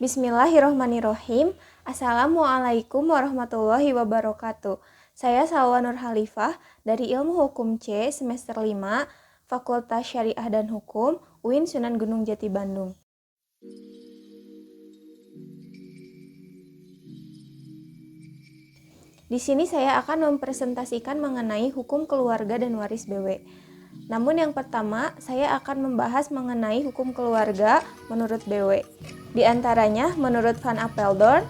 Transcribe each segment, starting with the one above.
Bismillahirrohmanirrohim. Assalamualaikum warahmatullahi wabarakatuh. Saya Salwa Nur Halifah dari Ilmu Hukum C semester 5, Fakultas Syariah dan Hukum, UIN Sunan Gunung Jati Bandung. Di sini saya akan mempresentasikan mengenai hukum keluarga dan waris BW. Namun yang pertama, saya akan membahas mengenai hukum keluarga menurut BW. Di antaranya menurut Van Apeldoorn,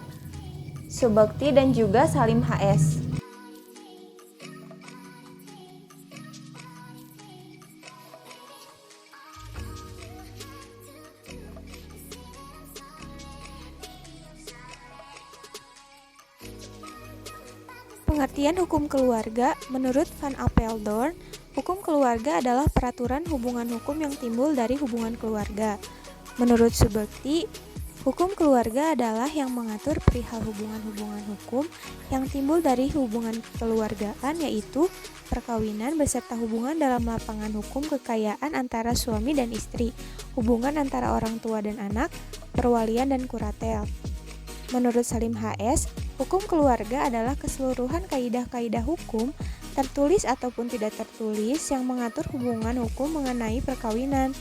Subakti, dan juga Salim HS. Pengertian hukum keluarga menurut Van Apeldoorn, hukum keluarga adalah peraturan hubungan hukum yang timbul dari hubungan keluarga. Menurut Subakti, hukum keluarga adalah yang mengatur perihal hubungan-hubungan hukum yang timbul dari hubungan kekeluargaan, yaitu perkawinan beserta hubungan dalam lapangan hukum kekayaan antara suami dan istri, hubungan antara orang tua dan anak, perwalian dan kuratel. Menurut Salim HS, hukum keluarga adalah keseluruhan kaidah-kaidah hukum, tertulis ataupun tidak tertulis, yang mengatur hubungan hukum mengenai perkawinan,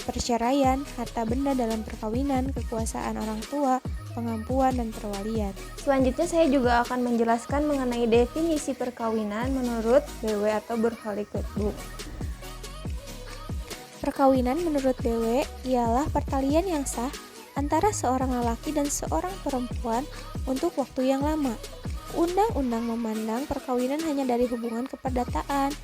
perceraian, harta benda dalam perkawinan, kekuasaan orang tua, pengampuan, dan perwalian. Selanjutnya saya juga akan menjelaskan mengenai definisi perkawinan menurut BW atau Burgerlijk Wetboek. Perkawinan menurut BW ialah pertalian yang sah antara seorang lelaki dan seorang perempuan untuk waktu yang lama. Undang-undang memandang perkawinan hanya dari hubungan keperdataan.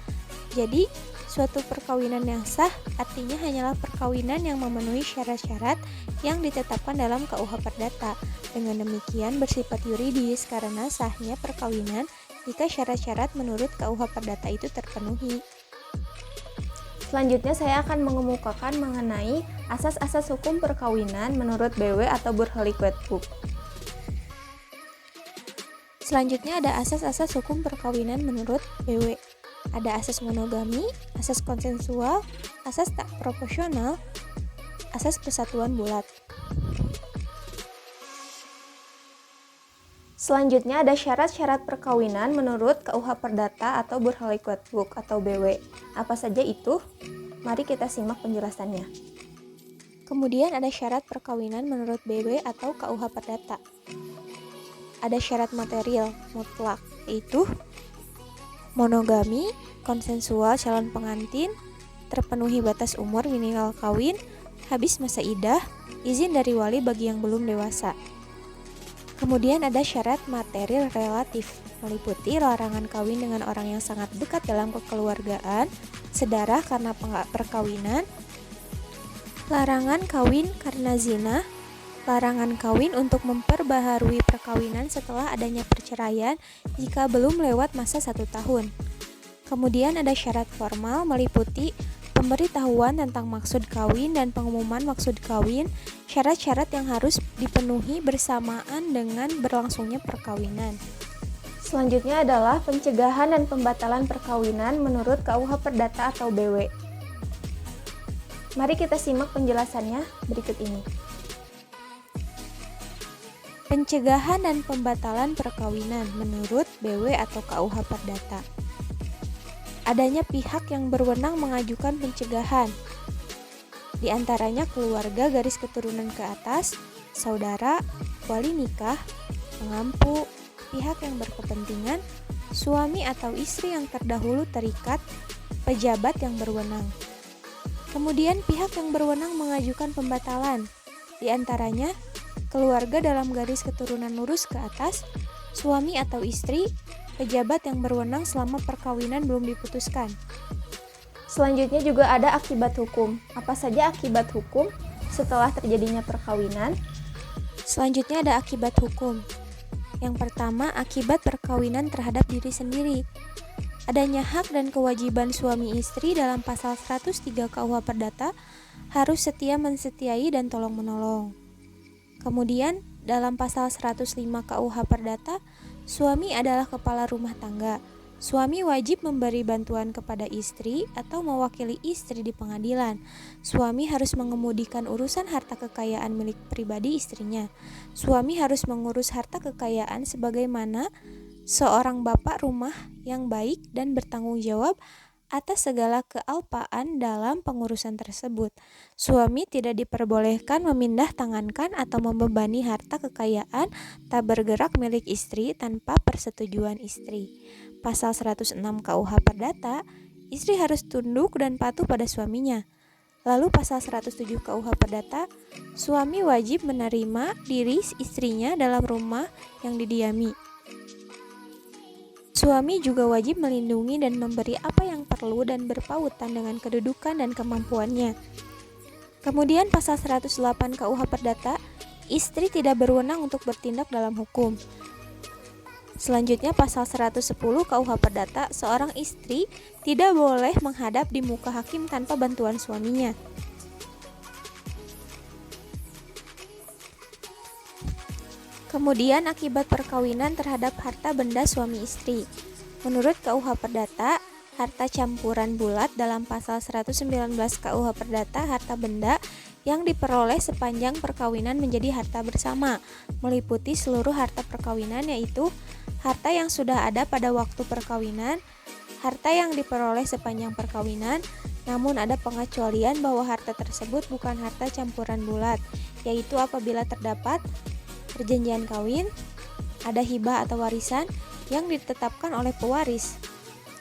Jadi, suatu perkawinan yang sah artinya hanyalah perkawinan yang memenuhi syarat-syarat yang ditetapkan dalam KUH Perdata. Dengan demikian bersifat yuridis karena sahnya perkawinan jika syarat-syarat menurut KUH Perdata itu terpenuhi. Selanjutnya saya akan mengemukakan mengenai asas-asas hukum perkawinan menurut BW atau Burgerlijk Wetboek. Selanjutnya ada asas-asas hukum perkawinan menurut BW. Ada asas monogami, asas konsensual, asas tak proporsional, asas persatuan bulat. Selanjutnya ada syarat-syarat perkawinan menurut KUH Perdata atau Burgerlijk Wetboek atau BW. Apa saja itu? Mari kita simak penjelasannya. Kemudian ada syarat perkawinan menurut BW atau KUH Perdata. Ada syarat material mutlak, yaitu monogami, konsensual calon pengantin, terpenuhi batas umur minimal kawin, habis masa iddah, izin dari wali bagi yang belum dewasa. Kemudian ada syarat material relatif, meliputi larangan kawin dengan orang yang sangat dekat dalam kekeluargaan, sedarah karena perkawinan, larangan kawin karena zina, larangan kawin untuk memperbaharui perkawinan setelah adanya perceraian jika belum lewat masa 1 tahun. Kemudian ada syarat formal, meliputi pemberitahuan tentang maksud kawin dan pengumuman maksud kawin, syarat-syarat yang harus dipenuhi bersamaan dengan berlangsungnya perkawinan. Selanjutnya adalah pencegahan dan pembatalan perkawinan menurut KUH Perdata atau BW. Mari kita simak penjelasannya berikut ini. Pencegahan dan pembatalan perkawinan menurut BW atau KUH Perdata. Adanya pihak yang berwenang mengajukan pencegahan, di antaranya keluarga garis keturunan ke atas, saudara, wali nikah, pengampu, pihak yang berkepentingan, suami atau istri yang terdahulu terikat, pejabat yang berwenang. Kemudian pihak yang berwenang mengajukan pembatalan, di antaranya keluarga dalam garis keturunan lurus ke atas, suami atau istri, pejabat yang berwenang selama perkawinan belum diputuskan. Selanjutnya juga ada akibat hukum. Apa saja akibat hukum setelah terjadinya perkawinan? Selanjutnya ada akibat hukum. Yang pertama, akibat perkawinan terhadap diri sendiri. Adanya hak dan kewajiban suami istri dalam pasal 103 KUH Perdata harus setia mensetiai dan tolong menolong. Kemudian, dalam pasal 105 KUH Perdata, suami adalah kepala rumah tangga. Suami wajib memberi bantuan kepada istri atau mewakili istri di pengadilan. Suami harus mengemudikan urusan harta kekayaan milik pribadi istrinya. Suami harus mengurus harta kekayaan sebagaimana seorang bapak rumah yang baik dan bertanggung jawab atas segala kealpaan dalam pengurusan tersebut. Suami tidak diperbolehkan memindah tangankan atau membebani harta kekayaan tak bergerak milik istri tanpa persetujuan istri. Pasal 106 KUH Perdata, istri harus tunduk dan patuh pada suaminya. Lalu pasal 107 KUH Perdata, suami wajib menerima diri istrinya dalam rumah yang didiami. Suami juga wajib melindungi dan memberi apa yang perlu dan berpautan dengan kedudukan dan kemampuannya. Kemudian pasal 108 KUH Perdata, istri tidak berwenang untuk bertindak dalam hukum. Selanjutnya pasal 110 KUH Perdata, seorang istri tidak boleh menghadap di muka hakim tanpa bantuan suaminya. Kemudian akibat perkawinan terhadap harta benda suami istri. Menurut KUH Perdata, harta campuran bulat dalam pasal 119 KUH Perdata, harta benda yang diperoleh sepanjang perkawinan menjadi harta bersama, meliputi seluruh harta perkawinan, yaitu harta yang sudah ada pada waktu perkawinan, harta yang diperoleh sepanjang perkawinan, namun ada pengecualian bahwa harta tersebut bukan harta campuran bulat, yaitu apabila terdapat perjanjian kawin, ada hibah atau warisan yang ditetapkan oleh pewaris.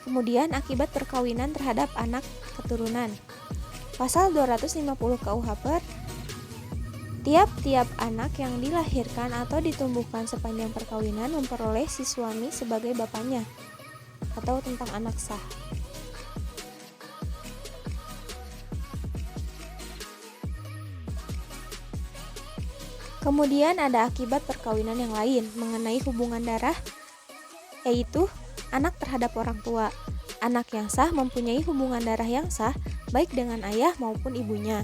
Kemudian akibat perkawinan terhadap anak keturunan. Pasal 250 KUH Per, tiap-tiap anak yang dilahirkan atau ditumbuhkan sepanjang perkawinan memperoleh si suami sebagai bapaknya, atau tentang anak sah. Kemudian ada akibat perkawinan yang lain mengenai hubungan darah, yaitu anak terhadap orang tua. Anak yang sah mempunyai hubungan darah yang sah baik dengan ayah maupun ibunya.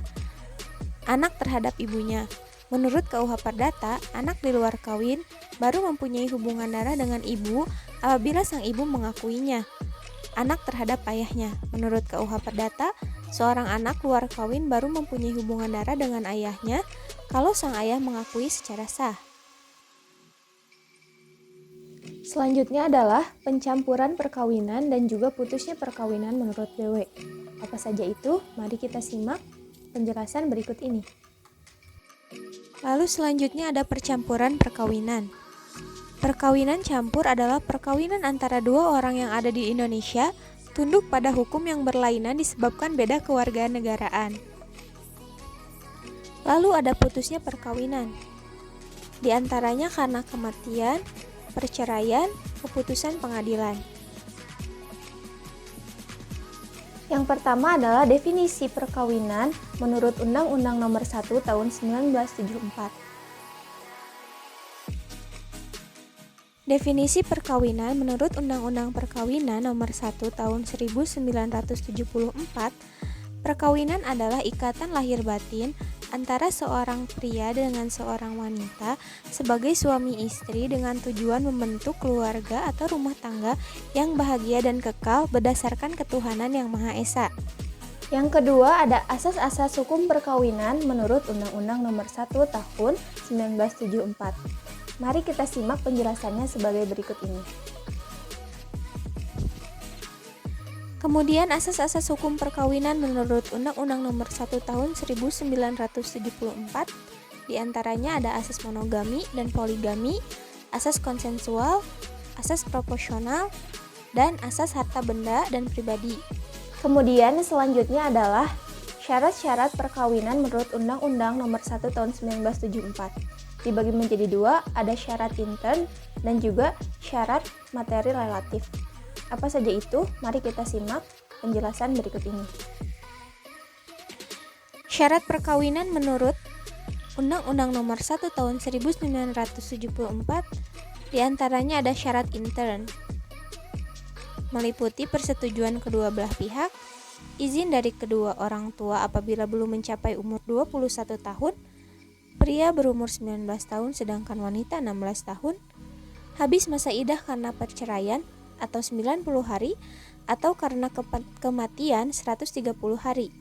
Anak terhadap ibunya. Menurut KUH Perdata, anak di luar kawin baru mempunyai hubungan darah dengan ibu apabila sang ibu mengakuinya. Anak terhadap ayahnya. Menurut KUH Perdata, seorang anak luar kawin baru mempunyai hubungan darah dengan ayahnya kalau sang ayah mengakui secara sah. Selanjutnya adalah pencampuran perkawinan dan juga putusnya perkawinan menurut BW. Apa saja itu? Mari kita simak penjelasan berikut ini. Lalu selanjutnya ada percampuran perkawinan. Perkawinan campur adalah perkawinan antara dua orang yang ada di Indonesia tunduk pada hukum yang berlainan disebabkan beda kewarganegaraan. Lalu ada putusnya perkawinan. Di antaranya karena kematian, perceraian, keputusan pengadilan. Yang pertama adalah definisi perkawinan menurut Undang-Undang Nomor 1 Tahun 1974. Definisi perkawinan menurut Undang-Undang Perkawinan Nomor 1 Tahun 1974, perkawinan adalah ikatan lahir batin antara seorang pria dengan seorang wanita sebagai suami istri dengan tujuan membentuk keluarga atau rumah tangga yang bahagia dan kekal berdasarkan ketuhanan yang Maha Esa. Yang kedua ada asas-asas hukum perkawinan menurut Undang-Undang Nomor 1 Tahun 1974. Mari kita simak penjelasannya sebagai berikut ini. Kemudian asas-asas hukum perkawinan menurut Undang-Undang Nomor 1 Tahun 1974, diantaranya ada asas monogami dan poligami, asas konsensual, asas proporsional, dan asas harta benda dan pribadi. Kemudian selanjutnya adalah syarat-syarat perkawinan menurut Undang-Undang Nomor 1 Tahun 1974. Dibagi menjadi dua, ada syarat intern dan juga syarat materi relatif. Apa saja itu? Mari kita simak penjelasan berikut ini. Syarat perkawinan menurut Undang-Undang Nomor 1 Tahun 1974, diantaranya ada syarat intern, meliputi persetujuan kedua belah pihak, izin dari kedua orang tua apabila belum mencapai umur 21 tahun, pria berumur 19 tahun sedangkan wanita 16 tahun, habis masa idah karena perceraian, atau 90 hari atau karena kematian 130 hari.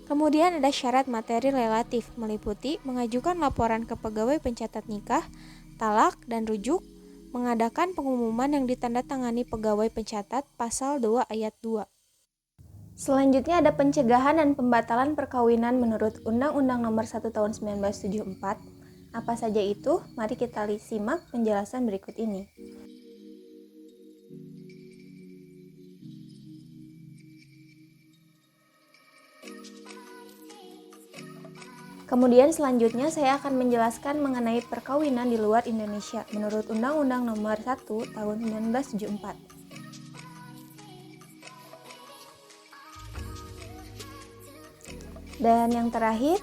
Kemudian ada syarat materi relatif meliputi mengajukan laporan ke pegawai pencatat nikah, talak, dan rujuk, mengadakan pengumuman yang ditandatangani pegawai pencatat pasal 2 ayat 2. Selanjutnya ada pencegahan dan pembatalan perkawinan menurut Undang-Undang Nomor 1 Tahun 1974. Apa saja itu? Mari kita simak penjelasan berikut ini. Kemudian selanjutnya saya akan menjelaskan mengenai perkawinan di luar Indonesia menurut Undang-Undang Nomor 1 Tahun 1974. Dan yang terakhir,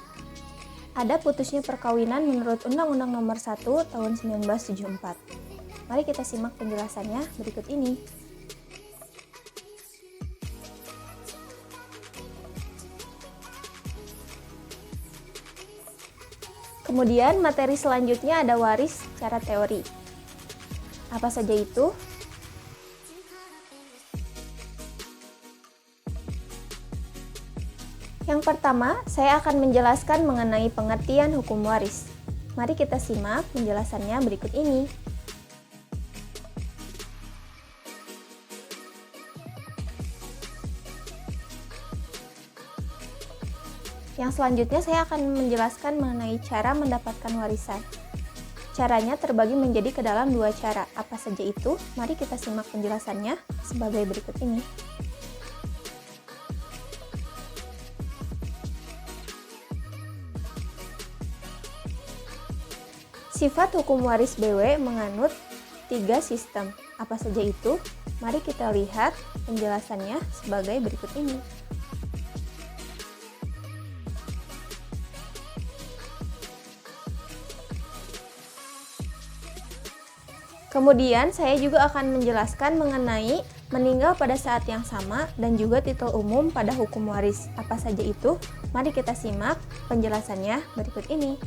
ada putusnya perkawinan menurut Undang-Undang Nomor 1 Tahun 1974. Mari kita simak penjelasannya berikut ini. Kemudian materi selanjutnya ada waris secara teori. Apa saja itu? Yang pertama, saya akan menjelaskan mengenai pengertian hukum waris. Mari kita simak penjelasannya berikut ini. Yang selanjutnya saya akan menjelaskan mengenai cara mendapatkan warisan. Caranya terbagi menjadi ke dalam dua cara. Apa saja itu? Mari kita simak penjelasannya sebagai berikut ini. Sifat hukum waris BW menganut 3 sistem. Apa saja itu? Mari kita lihat penjelasannya sebagai berikut ini. Kemudian saya juga akan menjelaskan mengenai meninggal pada saat yang sama dan juga titel umum pada hukum waris. Apa saja itu? Mari kita simak penjelasannya berikut ini.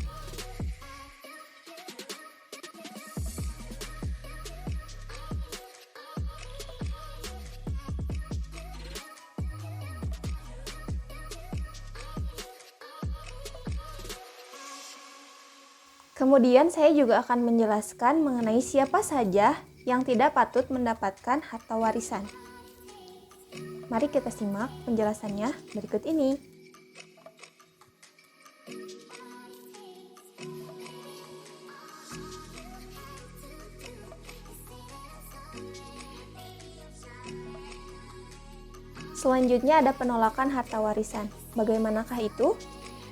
Kemudian saya juga akan menjelaskan mengenai siapa saja yang tidak patut mendapatkan harta warisan. Mari kita simak penjelasannya berikut ini. Selanjutnya ada penolakan harta warisan. Bagaimanakah itu?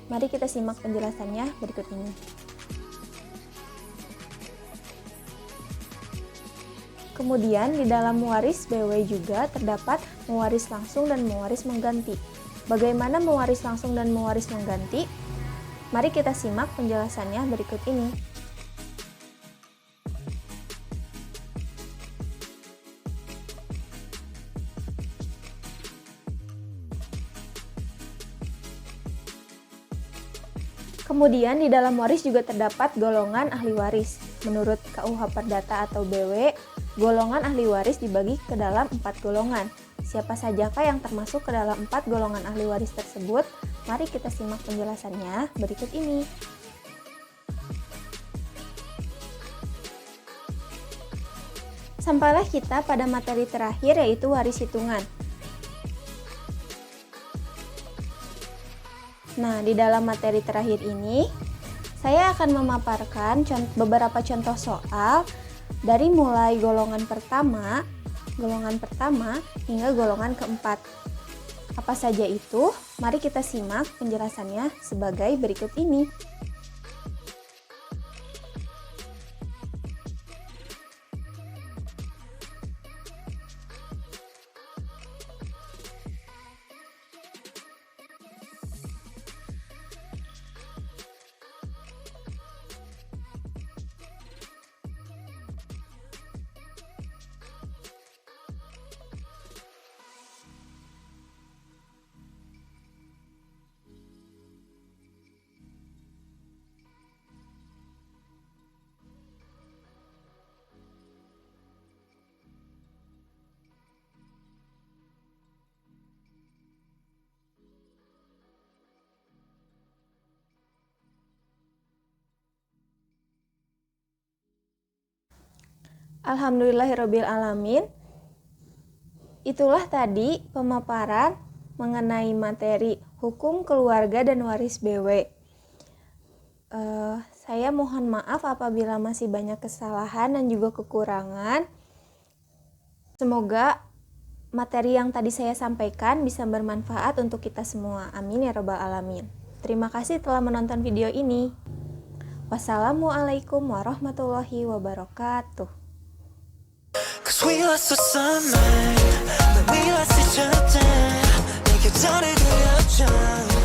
Mari kita simak penjelasannya berikut ini. Kemudian di dalam mewaris BW juga terdapat mewaris langsung dan mewaris mengganti. Bagaimana mewaris langsung dan mewaris mengganti? Mari kita simak penjelasannya berikut ini. Kemudian di dalam waris juga terdapat golongan ahli waris. Menurut KUH Perdata atau BW, golongan ahli waris dibagi ke dalam 4 golongan. Siapa sajakah yang termasuk ke dalam 4 golongan ahli waris tersebut? Mari kita simak penjelasannya berikut ini. Sampailah kita pada materi terakhir, yaitu waris hitungan. Nah, di dalam materi terakhir ini, saya akan memaparkan beberapa contoh soal dari mulai golongan pertama hingga golongan keempat. Apa saja itu? Mari kita simak penjelasannya sebagai berikut ini. Alhamdulillahirabbil alamin. Itulah tadi pemaparan mengenai materi hukum keluarga dan waris BW. Saya mohon maaf apabila masih banyak kesalahan dan juga kekurangan. Semoga materi yang tadi saya sampaikan bisa bermanfaat untuk kita semua. Amin ya rabbal alamin. Terima kasih telah menonton video ini. Wassalamualaikum warahmatullahi wabarakatuh. 'Cause we lost the sunlight, but we lost each other. 내게 전해드렸죠.